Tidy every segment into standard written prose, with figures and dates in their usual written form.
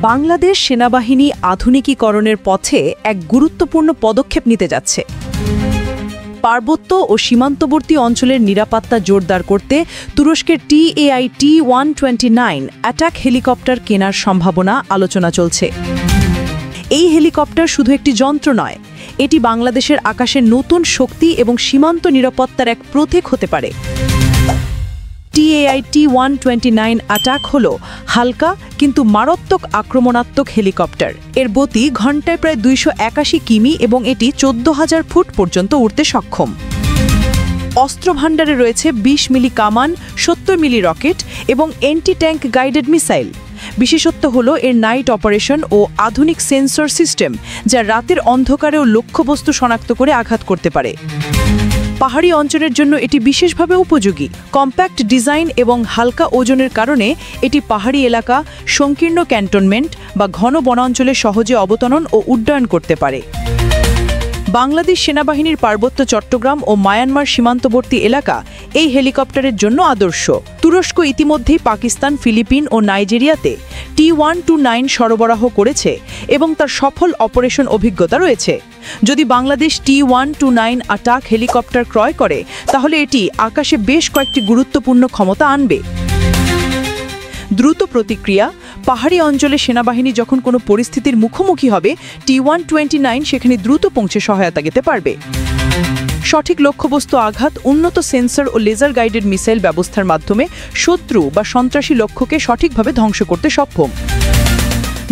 বাংলাদেশ সেনাবাহিনী আধুনিকীকরণের পথে এক গুরুত্বপূর্ণ পদক্ষেপ নিতে যাচ্ছে। পার্বত্য ও সীমান্তবর্তী অঞ্চলের নিরাপত্তা জোরদার করতে তুরস্কের TAIT-129 অ্যাটাক হেলিকপ্টার কেনার সম্ভাবনা আলোচনা চলছে। এই হেলিকপ্টার শুধু একটি যন্ত্র নয়, এটি বাংলাদেশের আকাশের নতুন শক্তি এবং সীমান্ত নিরাপত্তার এক প্রতীক হতে পারে। TAIT-129 অ্যাটাক হল হালকা কিন্তু মারাত্মক আক্রমণাত্মক হেলিকপ্টার। এর গতি ঘন্টায় প্রায় 281 কিমি এবং এটি 14,000 ফুট পর্যন্ত উড়তে সক্ষম। অস্ত্রভাণ্ডারে রয়েছে 20 মিলি কামান, 70 মিলি রকেট এবং অ্যান্টি ট্যাঙ্ক গাইডেড মিসাইল। বিশেষত্ব হল এর নাইট অপারেশন ও আধুনিক সেন্সর সিস্টেম, যা রাতের অন্ধকারেও লক্ষ্যবস্তু শনাক্ত করে আঘাত করতে পারে। পাহাড়ি অঞ্চলের জন্য এটি বিশেষভাবে উপযোগী। কম্প্যাক্ট ডিজাইন এবং হালকা ওজনের কারণে এটি পাহাড়ি এলাকা, সংকীর্ণ ক্যান্টনমেন্ট বা ঘন বনাঞ্চলে সহজে অবতরণ ও উড্ডয়ন করতে পারে। বাংলাদেশ সেনাবাহিনীর পার্বত্য চট্টগ্রাম ও মায়ানমার সীমান্তবর্তী এলাকা এই হেলিকপ্টারের জন্য আদর্শ। তুরস্ক ইতিমধ্যেই পাকিস্তান, ফিলিপিন ও নাইজেরিয়াতে T-129 সরবরাহ করেছে এবং তার সফল অপারেশন অভিজ্ঞতা রয়েছে। যদি বাংলাদেশ T-129 অ্যাটাক হেলিকপ্টার ক্রয় করে, তাহলে এটি আকাশে বেশ কয়েকটি গুরুত্বপূর্ণ ক্ষমতা আনবে। দ্রুত প্রতিক্রিয়া: পাহাড়ি অঞ্চলে সেনাবাহিনী যখন কোনো পরিস্থিতির মুখোমুখি হবে, T-129 সেখানে দ্রুত পৌঁছে সহায়তা দিতে পারবে। সঠিক লক্ষ্যবস্তু আঘাত: উন্নত সেন্সর ও লেজার গাইডেড মিসাইল ব্যবস্থার মাধ্যমে শত্রু বা সন্ত্রাসী লক্ষ্যকে সঠিকভাবে ধ্বংস করতে সক্ষম।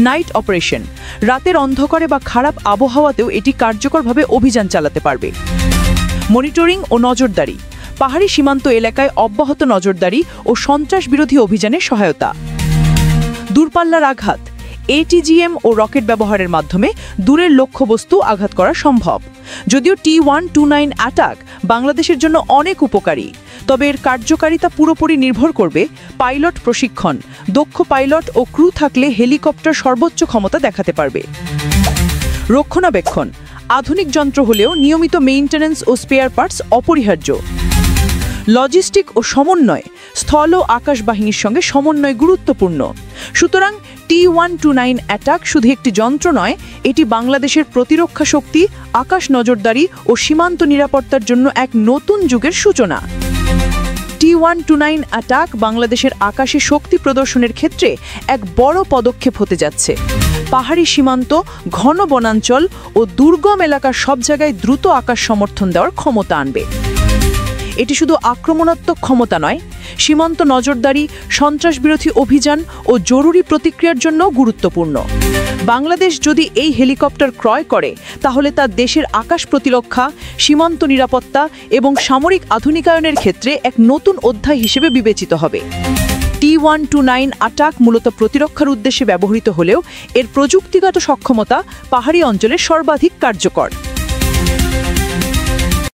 নাইট অপারেশন: রাতের অন্ধকারে বা খারাপ আবহাওয়াতেও এটি কার্যকরভাবে অভিযান চালাতে পারবে। মনিটরিং ও নজরদারি: পাহাড়ি সীমান্ত এলাকায় অব্যাহত নজরদারি ও সন্ত্রাস বিরোধী অভিযানে সহায়তা। দূরপাল্লার আঘাত: ATGM ও রকেট ব্যবহারের মাধ্যমে দূরের লক্ষ্যবস্তু আঘাত করা সম্ভব। যদিও T-129 অ্যাটাক বাংলাদেশের জন্য অনেক উপকারী, তবে এর কার্যকারিতা পুরোপুরি নির্ভর করবে পাইলট প্রশিক্ষণ। দক্ষ পাইলট ও ক্রু থাকলে হেলিকপ্টার সর্বোচ্চ ক্ষমতা দেখাতে পারবে। রক্ষণাবেক্ষণ: আধুনিক যন্ত্র হলেও নিয়মিত মেইনটেন্যান্স ও স্পেয়ার পার্টস অপরিহার্য। লজিস্টিক ও সমন্বয়: স্থল ও আকাশ বাহিনীর সঙ্গে সমন্বয় গুরুত্বপূর্ণ। সুতরাং T-129 অ্যাটাক শুধু একটি যন্ত্র নয়, এটি বাংলাদেশের প্রতিরক্ষা শক্তি, আকাশ নজরদারি ও সীমান্ত নিরাপত্তার জন্য এক নতুন যুগের সূচনা। T-129 অ্যাটাক বাংলাদেশের আকাশে শক্তি প্রদর্শনের ক্ষেত্রে এক বড় পদক্ষেপ হতে যাচ্ছে। পাহাড়ি সীমান্ত, ঘন বনাঞ্চল ও দুর্গম এলাকার সব জায়গায় দ্রুত আকাশ সমর্থন দেওয়ার ক্ষমতা আনবে। এটি শুধু আক্রমণাত্মক ক্ষমতা নয়, সীমান্ত নজরদারি, সন্ত্রাস বিরোধী অভিযান ও জরুরি প্রতিক্রিয়ার জন্য গুরুত্বপূর্ণ। বাংলাদেশ যদি এই হেলিকপ্টার ক্রয় করে, তাহলে তা দেশের আকাশ প্রতিরক্ষা, সীমান্ত নিরাপত্তা এবং সামরিক আধুনিকায়নের ক্ষেত্রে এক নতুন অধ্যায় হিসেবে বিবেচিত হবে। T-129 অ্যাটাক মূলত প্রতিরক্ষার উদ্দেশ্যে ব্যবহৃত হলেও এর প্রযুক্তিগত সক্ষমতা পাহাড়ি অঞ্চলে সর্বাধিক কার্যকর।